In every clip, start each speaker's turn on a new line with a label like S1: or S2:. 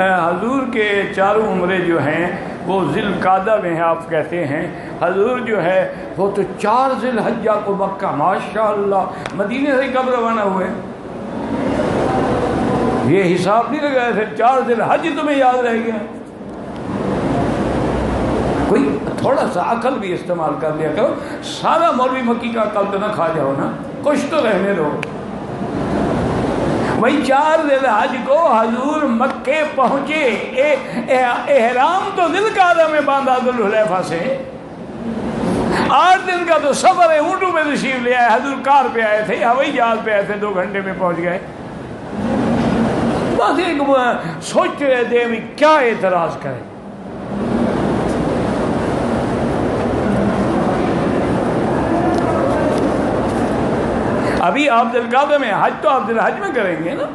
S1: حضور کے چاروں عمرے جو ہیں وہ ذی القعدہ میں ہیں، آپ کہتے ہیں حضور جو ہے وہ تو 4 ذی الحجہ کو مکہ، ماشاءاللہ مدینے سے کب روانہ ہوئے؟ یہ حساب نہیں لگایا تھے، 4 ذی الحج تمہیں یاد رہ گیا؟ کوئی تھوڑا سا عقل بھی استعمال کر لیا کرو، سارا مولوی مکی کا عقل تو نہ کھا جاؤ نا، کچھ تو رہنے دو۔ وہی 4 ذی الحج کو حضور مکے پہنچے، احرام تو ذی القعدہ میں باندھا ذوالحلیفہ سے، 8 دن کا تو سفر ہے، اونٹوں میں تشریف لے آئے، حضور کار پہ آئے تھے، ہوائی جہاز پہ آئے تھے، 2 گھنٹے میں پہنچ گئے۔ بس ایک سوچتے رہتے ہیں کیا اعتراض کریں۔ ابھی آپ ذی القعدہ میں، حج تو آپ ذی الحج میں کریں گے نا۔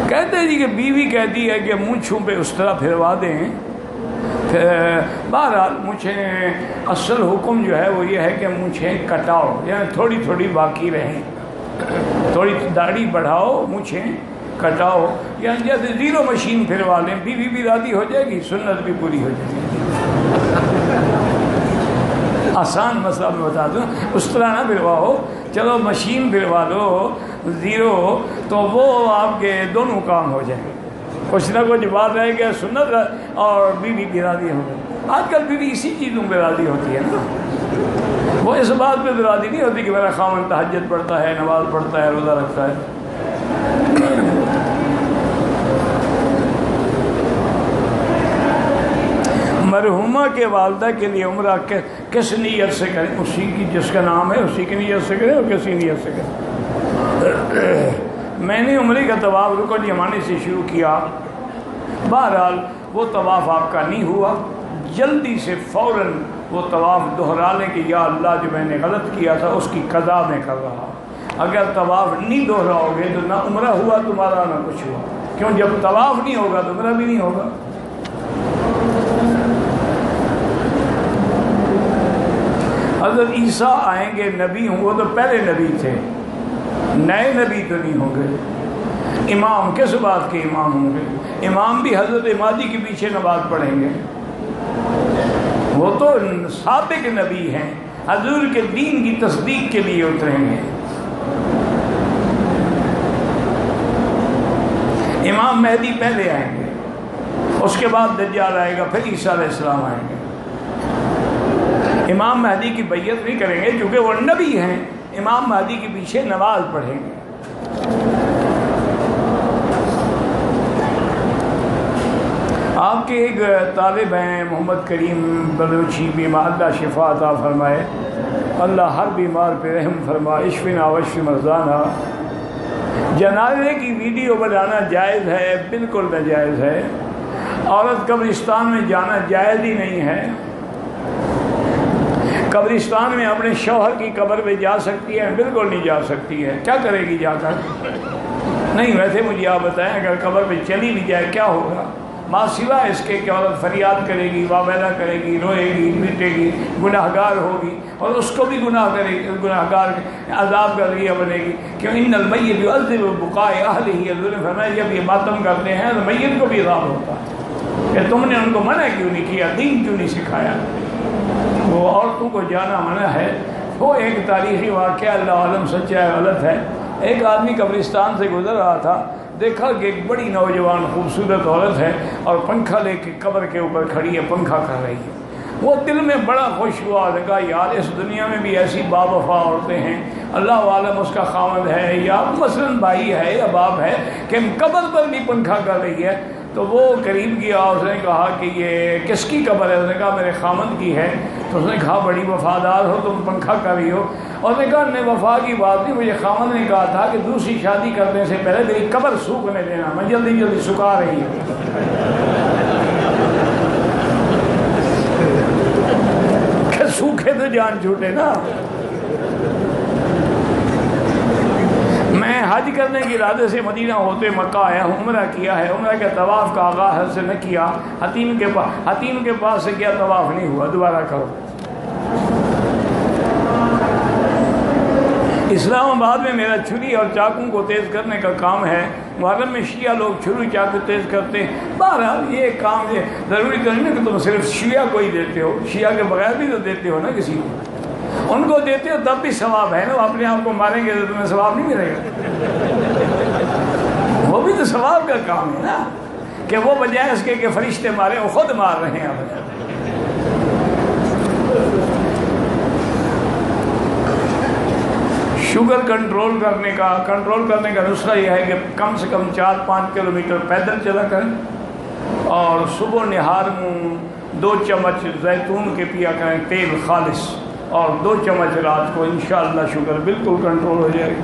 S1: کہتے ہیں جی کہ بیوی کہتی ہے کہ مونچھوں پہ اس طرح پھروا دیں، بہرحال مونچھیں، اصل حکم جو ہے وہ یہ ہے کہ مونچھیں کٹاؤ، یعنی تھوڑی تھوڑی باقی رہیں، تھوڑی داڑھی بڑھاؤ، مونچھیں کٹاؤ، یعنی جیسے 0 مشین پھروا لیں، بیوی بھی راضی ہو جائے گی، سنت بھی پوری ہو جائے گی۔ آسان مسئلہ میں بتا دوں، اس طرح نہ پھرواؤ، چلو مشین پھروا دو 0 تو وہ آپ کے دونوں کام ہو جائیں، کچھ نہ کچھ بات رہ گیا سنت اور بیوی بھی راضی ہو گئی۔ آج کل بیوی اسی چیزوں پہ راضی ہوتی ہے نا، وہ اس بات پہ راضی نہیں ہوتی کہ میرا خاوند تہجد پڑھتا ہے، نماز پڑھتا ہے، روزہ رکھتا ہے۔ مرحومہ کے والدہ کے لیے عمرہ کس نیت سے کریں؟ اسی کی جس کا نام ہے اسی کی نیت سے کریں اور کسی نیت سے کریں؟ میں نے عمرے کا طواف رکن یمانی سے شروع کیا، بہرحال وہ طواف آپ کا نہیں ہوا، جلدی سے فوراً وہ طواف دہرا لیں کہ یا اللہ جو میں نے غلط کیا تھا اس کی قضا میں کر رہا۔ اگر طواف نہیں دہراؤ گے تو نہ عمرہ ہوا تمہارا نہ کچھ ہوا، کیوں جب طواف نہیں ہوگا تو عمرہ بھی نہیں ہوگا۔ حضرت عیسیٰ آئیں گے، نبی ہوں، وہ تو پہلے نبی تھے، نئے نبی تو نہیں ہوں گے۔ امام کس بات کے امام ہوں گے؟ امام بھی حضرت مہدی کے پیچھے نماز پڑھیں گے، وہ تو سابق نبی ہیں، حضور کے دین کی تصدیق کے لیے اتریں گے۔ امام مہدی پہلے آئیں گے، اس کے بعد دجال آئے گا، پھر عیسیٰ علیہ السلام آئیں گے۔ امام مہدی کی بیعت نہیں کریں گے کیونکہ وہ نبی ہیں، امام مہدی کے پیچھے نماز پڑھیں گے۔ آپ کے ایک طالب ہیں محمد کریم بلوچی، بیمار، اللہ شفا عطا فرمائے، اللہ ہر بیمار پہ رحم فرما، اشفنا واشف مرضانا۔ جنازے کی ویڈیو بنانا جائز ہے؟ بالکل ناجائز ہے۔ عورت قبرستان میں جانا جائز ہی نہیں ہے۔ قبرستان میں اپنے شوہر کی قبر پہ جا سکتی ہے؟ بالکل نہیں جا سکتی ہے۔ کیا کرے گی جا کر؟ نہیں، ویسے مجھے آپ بتائیں اگر قبر پہ چلی بھی جائے کیا ہوگا؟ ماں سوا اس کے کہ عورت فریاد کرے گی، واویلا کرے گی، روئے گی، پیٹے گی، گناہ گار ہوگی، اور اس کو بھی گناہ گار عذاب کا ذریعہ بنے گی۔ کیوں؟ ان المیت یعذب بقاء اہلہ، حضور نے فرمایا جب یہ ماتم کرتے ہیں تو میت کو بھی عذاب ہوتا ہے کہ تم نے ان کو منع کیوں نہیں کیا، دین کیوں نہیں سکھایا۔ وہ عورتوں کو جانا منع ہے۔ وہ ایک تاریخی واقعہ، اللہ عالم سچا ہے غلط ہے، ایک آدمی قبرستان سے گزر رہا تھا، دیکھا کہ ایک بڑی نوجوان خوبصورت عورت ہے اور پنکھا لے کے قبر کے اوپر کھڑی ہے، پنکھا کر رہی ہے۔ وہ دل میں بڑا خوش ہوا اور کہا یار اس دنیا میں بھی ایسی باوفا عورتیں ہیں، اللہ عالم اس کا خاوند ہے یا مثلاً بھائی ہے یا باپ ہے کہ قبر پر بھی پنکھا کر رہی ہے۔ تو وہ قریب گیا، اس نے کہا کہ یہ کس کی قبر ہے؟ اس نے کہا میرے خاوند کی ہے۔ تو اس نے کہا بڑی وفادار ہو تم، پنکھا کر رہی ہو۔ اور اس نے کہا نہیں، وفا کی بات نہیں، مجھے خاوند نے کہا تھا کہ دوسری شادی کرنے سے پہلے میری قبر سوکھنے دینا، میں جلدی جلدی سکھا رہی ہوں۔ کہ سوکھے تو جان چھوٹے نا۔ میں حج کرنے کے ارادے سے مدینہ ہوتے مکہ آیا ہوں، عمرہ کیا ہے، عمرہ کے طواف کا آغاز حج سے نہ کیا، حتیم کے پاس سے کیا طواف نہیں ہوا، دوبارہ کرو۔ اسلام آباد میں میرا چھری اور چاقو کو تیز کرنے کا کام ہے، محرم میں شیعہ لوگ چھری چاقو تیز کرتے ہیں۔ بہرحال یہ کام یہ ضروری تو نہیں کہ تم صرف شیعہ کو ہی دیتے ہو، شیعہ کے بغیر بھی تو دیتے ہو نا کسی کو، ان کو دیتے ہو تب بھی ثواب ہے نا، وہ اپنے آپ کو ماریں گے تو تمہیں ثواب نہیں ملے گا، وہ بھی تو ثواب کا کام ہے نا، کہ وہ بجائے اس کے کہ فرشتے مارے وہ خود مار رہے ہیں اب۔ شوگر کنٹرول کرنے کا نسخہ یہ ہے کہ کم سے کم 4-5 کلومیٹر پیدل چلا کریں، اور صبح نہار میں 2 چمچ زیتون کے پیا کریں تیل خالص، اور 2 چمچ رات کو، انشاءاللہ شوگر بالکل کنٹرول ہو جائے گی۔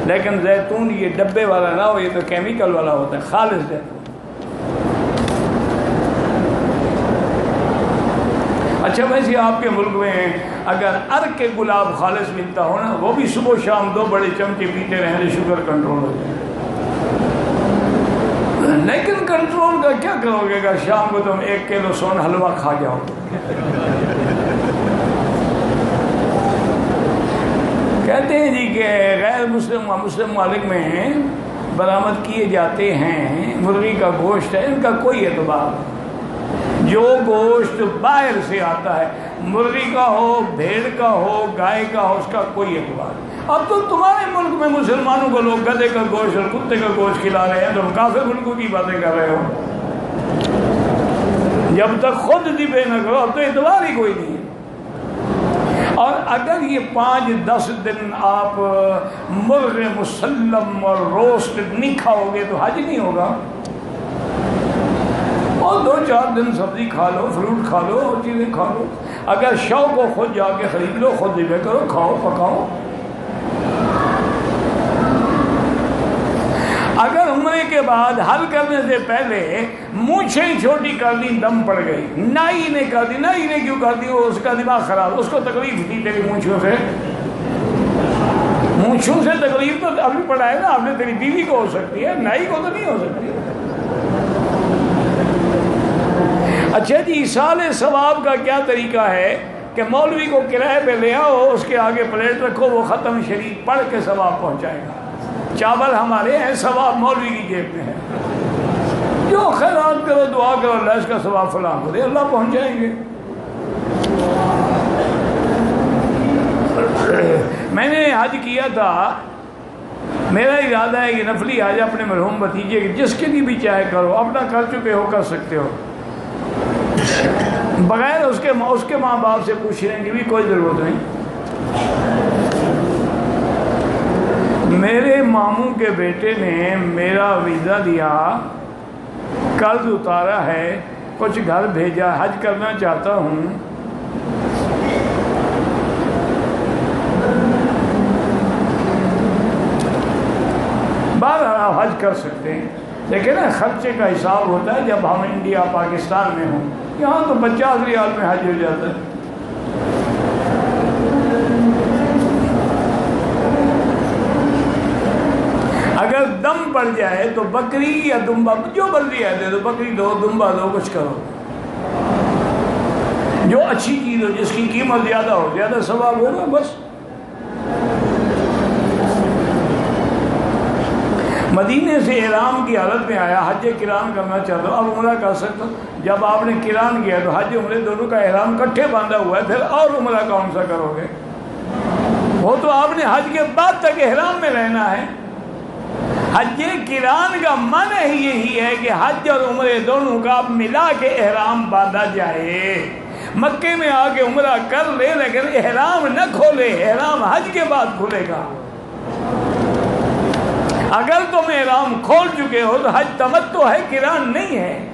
S1: لیکن زیتون یہ ڈبے والا نہ ہو، یہ تو کیمیکل والا ہوتا ہے، خالص زیتون۔ اچھا ویسے آپ کے ملک میں اگر ارک کے گلاب خالص ملتا ہو نا، وہ بھی صبح شام 2 بڑے چمچے پیتے رہیں تو شوگر کنٹرول ہو جائے۔ لیکن کنٹرول کا کیا کرو گے اگر شام کو تم 1 کلو سون حلوہ کھا جاؤ؟ کہتے ہیں جی کہ غیر مسلم و مسلم ممالک میں برآمد کیے جاتے ہیں مرغی کا گوشت ہے، ان کا کوئی اعتبار نہیں۔ جو گوشت باہر سے آتا ہے، مرغی کا ہو، بھیڑ کا ہو، گائے کا ہو، اس کا کوئی اعتبار نہیں۔ اب تو تمہارے ملک میں مسلمانوں کو لوگ گدھے کا گوشت اور کتے کا گوشت کھلا رہے ہیں، تم کافر ملکوں کی باتیں کر رہے ہو۔ جب تک خود ذبح نہ کرو اب تو اعتبار ہی کوئی نہیں ہے۔ اور اگر یہ 5-10 دن آپ مرغ مسلم اور روسٹ نہیں کھاؤ گے تو حج نہیں ہوگا، اور 2-4 دن سبزی کھا لو، فروٹ کھا لو، اور چیزیں کھا لو۔ اگر شوق کو خود جا کے خرید لو، خود ذبح کرو، کھاؤ پکاؤ۔ اگر عمرے کے بعد حل کرنے سے پہلے مونچھیں چھوٹی کر دی، دم پڑ گئی، نائی نے کر دی، نائی نے کیوں کر دی؟ وہ اس کا دماغ خراب، اس کو تکلیف تھی تیری مونچھوں سے، مونچھوں سے تکلیف تو ابھی پڑا ہے نا آپ نے، تیری بیوی کو ہو سکتی ہے، نائی کو تو نہیں ہو سکتی۔ اچھا جی، ایصال ثواب کا کیا طریقہ ہے کہ مولوی کو کرائے پہ لے آؤ، اس کے آگے پلیٹ رکھو، وہ ختم شریف پڑھ کے ثواب پہنچائے گا۔ چاول ہمارے ہیں، ثواب مولوی کی جیب میں ہے۔ جو خیرات کرو، دعا کرو، اللہ اس کا ثواب فلاں کرے، اللہ پہنچائیں گے۔ میں نے حج کیا تھا، میرا ارادہ ہے کہ نفلی حج اپنے مرحوم بھتیجے کے جس کے لیے بھی چاہے کرو، اپنا کر چکے ہو کر سکتے ہو، بغیر اس کے ماں باپ سے پوچھنے کی بھی کوئی ضرورت نہیں۔ میرے ماموں کے بیٹے نے میرا ویزا دیا، قرض اتارا ہے، کچھ گھر بھیجا، حج کرنا چاہتا ہوں، بہرحال حج کر سکتے ہیں، لیکن خرچے کا حساب ہوتا ہے جب ہم انڈیا پاکستان میں ہوں، یہاں تو 50 ریال میں حج ہو جاتا ہے۔ اگر دم پڑ جائے تو بکری یا دمبا جو مرضی ہے دے دو، بکری دو، دمبا دو، کچھ کرو، جو اچھی چیز ہو، جس کی قیمت زیادہ ہو، زیادہ ثواب ہوگا بس۔ مدینے سے احرام کی حالت میں آیا، حج قران کرنا چاہتا ہوں، اب عمرہ کر سکتا ہوں۔ جب آپ نے قران کیا تو حج عمرے دونوں کا احرام کٹھے باندھا ہوا ہے، پھر اور عمرہ کون سا کرو گے؟ وہ تو آپ نے حج کے بعد تک احرام میں رہنا ہے۔ حج قران کا معنی ہی یہی ہے کہ حج اور عمرے دونوں کا آپ ملا کے احرام باندھا جائے۔ مکے میں آ کے عمرہ کر لے لیکن احرام نہ کھولے، احرام حج کے بعد کھلے گا۔ اگر تم احرام کھول چکے ہو تو حج تمتع ہے، قران نہیں ہے۔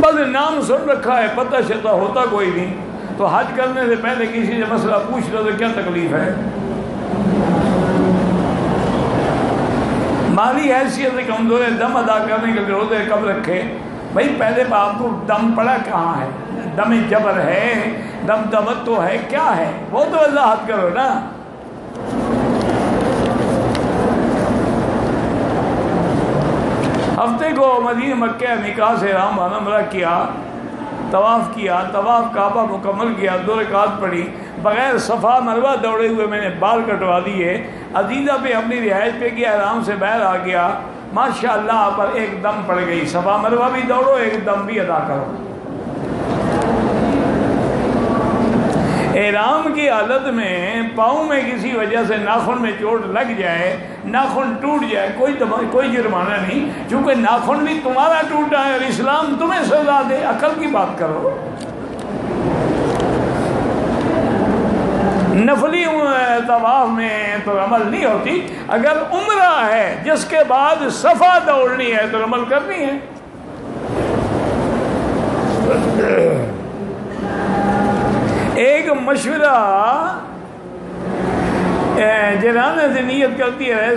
S1: بس نام سن رکھا ہے، پتہ شتہ ہوتا کوئی نہیں، تو حج کرنے سے پہلے کسی سے مسئلہ پوچھ لو تو کیا تکلیف ہے؟ مالی حیثیت سے کمزور ہے، دم ادا کرنے کے لیے روزے کب رکھے؟ بھائی پہلے آپ کو دم پڑا کہاں ہے؟ دم جبر ہے، دم تمتع ہے، کیا ہے وہ تو وضاحت کرو نا۔ ہفتے کو مدینہ مکہ میقات سے احرام باندھا، عمرہ کیا، طواف کیا، طواف کعبہ مکمل کیا، 2 رکعت پڑھی، بغیر صفا مروہ دوڑے ہوئے میں نے بال کٹوا دیے، عزیزہ پہ اپنی رہائش پہ کیا، احرام سے باہر آ گیا، ماشاء اللہ پر ایک دم پڑ گئی، صفا مروہ بھی دوڑو ایک دم بھی ادا کرو۔ احرام کی حالت میں پاؤں میں کسی وجہ سے ناخن میں چوٹ لگ جائے، ناخن ٹوٹ جائے، کوئی جرمانہ نہیں، چونکہ ناخن بھی تمہارا ٹوٹا ہے اور اسلام تمہیں سزا دے، عقل کی بات کرو۔ نفلی طواف میں تو عمل نہیں ہوتی، اگر عمرہ ہے جس کے بعد صفا دوڑنی ہے تو عمل کرنی ہے۔ ایک مشورہ جنانے سے نیت کرتی ہے،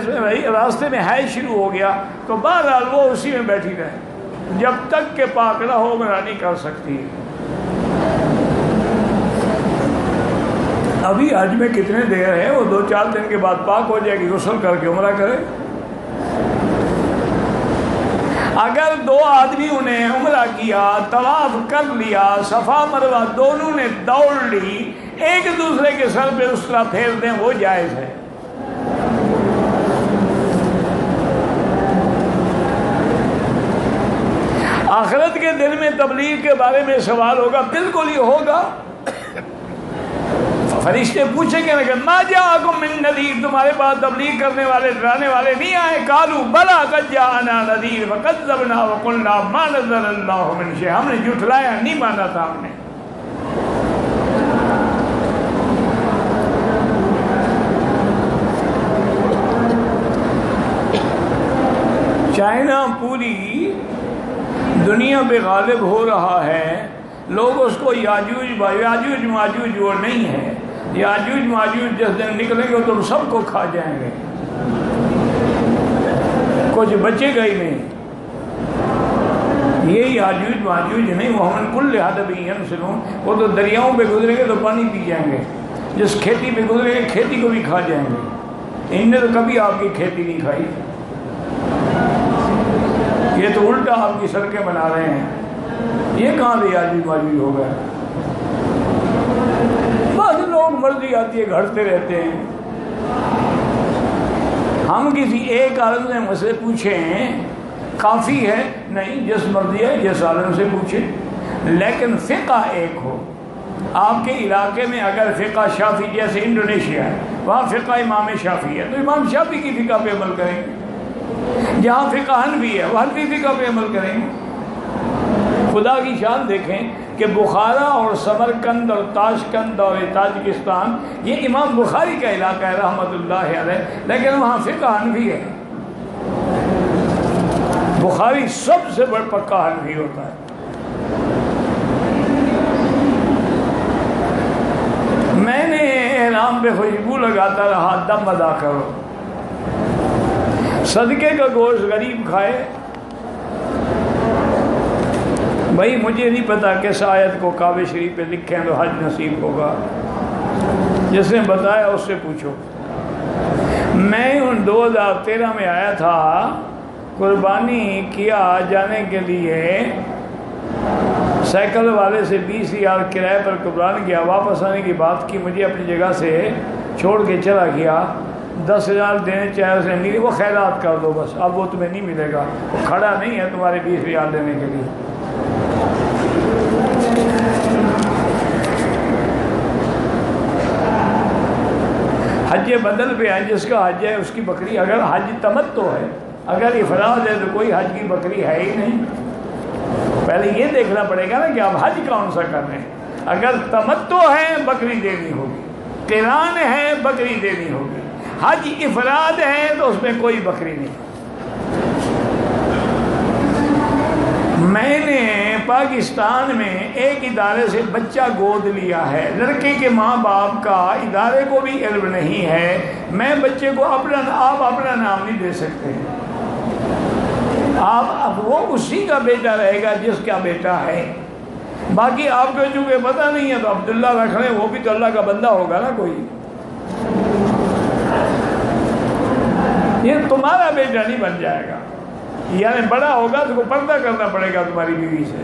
S1: راستے میں حیض شروع ہو گیا تو بہرحال وہ اسی میں بیٹھی رہے، جب تک کہ پاک نہ ہو عمرہ نہیں کر سکتی۔ ابھی حج میں کتنے دیر ہے، وہ 2-4 دن کے بعد پاک ہو جائے گی، غسل کر کے عمرہ کرے۔ اگر 2 آدمیوں نے عمرہ کیا، طواف کر لیا، صفا مروہ دونوں نے دوڑ لی، ایک دوسرے کے سر پہ اس طرح پھیر دیں، وہ جائز ہے۔ آخرت کے دن میں تبلیغ کے بارے میں سوال ہوگا، بالکل ہی ہوگا۔ فرشتے پوچھیں گے کہ ما جاءکم من نذیر، تمہارے پاس تبلیغ کرنے والے ڈرانے والے نہیں آئے؟ قالوا بلا قد جاءنا نذیر فکذبنا وقلنا ما نزل اللہ من شیء، ہم نے جھٹلایا، نہیں مانا تھا ہم نے۔ چائنا پوری دنیا پہ غالب ہو رہا ہے، لوگ اس کو یاجوج ماجوج وہ نہیں ہے، یاجوج ماجوج جس دن نکلیں گے تم سب کو کھا جائیں گے، کچھ بچے گا ہی نہیں۔ یہ یاجوج ماجوج نہیں، وہ ہم کل حدب ینسلون، وہ تو دریاؤں پہ گزریں گے تو پانی پی جائیں گے، جس کھیتی پہ گزریں گے کھیتی کو بھی کھا جائیں گے۔ ان نے تو کبھی آپ کی کھیتی نہیں کھائی، یہ تو الٹا آپ کی سڑکیں بنا رہے ہیں، یہ کہاں سے یاجوج ماجوج ہو گئے؟ بس لوگ مرضی آتی ہے گھڑتے رہتے ہیں۔ ہم کسی ایک عالم سے مسئلے پوچھیں کافی ہے نہیں، جس مرضی ہے جس عالم سے پوچھیں، لیکن فقہ ایک ہو۔ آپ کے علاقے میں اگر فقہ شافی، جیسے انڈونیشیا ہے وہاں فقہ امام شافی ہے تو امام شافی کی فقہ پہ عمل کریں گے، جہاں فقہ حنفی ہے وہ حنفی فقہ پہ عمل کریں گے۔ خدا کی شان دیکھیں کہ بخارا اور سمرقند اور تاشقند اور تاجکستان یہ امام بخاری کا علاقہ ہے رحمۃ اللہ علیہ، لیکن وہاں فقہ حنفی ہے۔ بخاری سب سے بڑا پکا حنفی ہوتا ہے۔ میں نے احرام پہ خوشبو لگاتا رہا، دم ادا کرو، صدقے کا گوشت غریب کھائے۔ بھائی مجھے نہیں پتا کس آیت کو کعبہ شریف پہ لکھیں تو حج نصیب ہوگا، جس نے بتایا اس سے پوچھو۔ میں 2013 میں آیا تھا، قربانی کیا جانے کے لیے، سائیکل والے سے 20,000 کرائے پر قربان کیا، واپس آنے کی بات کی، مجھے اپنی جگہ سے چھوڑ کے چلا گیا، 10,000 دینے چاہے اسے نہیں، وہ خیرات کر دو بس، اب وہ تمہیں نہیں ملے گا، وہ کھڑا نہیں ہے تمہارے 20,000 دینے کے لیے۔ حج بدل پہ ہے، جس کا حج ہے اس کی بکری، اگر حج تمتع ہے، اگر افراد ہے تو کوئی حج کی بکری ہے ہی نہیں۔ پہلے یہ دیکھنا پڑے گا نا کہ آپ حج کون سا کر رہے ہیں۔ اگر تمتع ہے بکری دینی ہوگی، قران ہے بکری دینی ہوگی، حج افراد ہے تو اس میں کوئی بکری نہیں۔ میں نے پاکستان میں ایک ادارے سے بچہ گود لیا ہے، لڑکے کے ماں باپ کا ادارے کو بھی علم نہیں ہے، میں بچے کو آپ اپنا نام نہیں دے سکتے، آپ وہ اسی کا بیٹا رہے گا جس کا بیٹا ہے، باقی آپ کو چونکہ پتہ نہیں ہے تو عبداللہ رکھ لیں، وہ بھی تو اللہ کا بندہ ہوگا نا کوئی، یہ تمہارا بیٹا نہیں بن جائے گا، یعنی بڑا ہوگا تو پردہ کرنا پڑے گا تمہاری بیوی سے،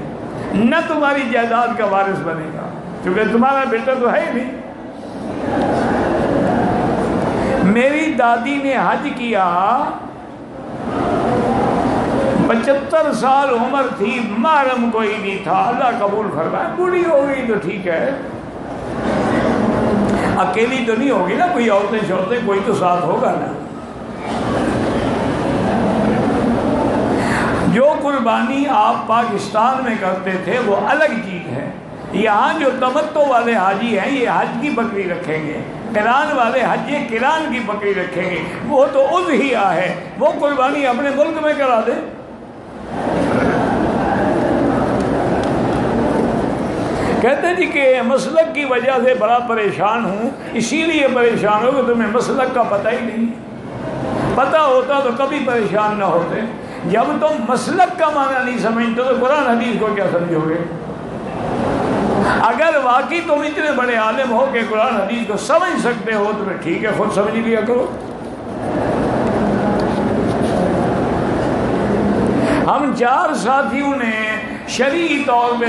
S1: نہ تمہاری جائیداد کا وارث بنے گا، کیونکہ تمہارا بیٹا تو ہے ہی نہیں۔ میری دادی نے حج کیا، 75 سال عمر تھی، محرم کوئی نہیں تھا، اللہ قبول فرمائے۔ بوڑھی ہو گئی تو ٹھیک ہے، اکیلی تو نہیں ہوگی نا، کوئی عورتیں شورتیں کوئی تو ساتھ ہوگا نا۔ جو قربانی آپ پاکستان میں کرتے تھے وہ الگ چیز ہے، یہاں جو تمتع والے حاجی ہیں یہ حج کی بکری رکھیں گے، قران والے حج قران کی بکری رکھیں گے، وہ تو اضحیہ ہے، وہ قربانی اپنے ملک میں کرا دیں۔ کہتے جی کہ مسلک کی وجہ سے بڑا پریشان ہوں، اسی لیے پریشان ہو کہ تمہیں مسلک کا پتہ ہی نہیں، پتہ ہوتا تو کبھی پریشان نہ ہوتے۔ جب تم مسلک کا معنی نہیں سمجھتے تو قرآن حدیث کو کیا سمجھو گے؟ اگر واقعی تم اتنے بڑے عالم ہو کہ قرآن حدیث کو سمجھ سکتے ہو تو پھر ٹھیک ہے، خود سمجھ لیا کرو۔ ہم 4 ساتھیوں نے شرعی طور پہ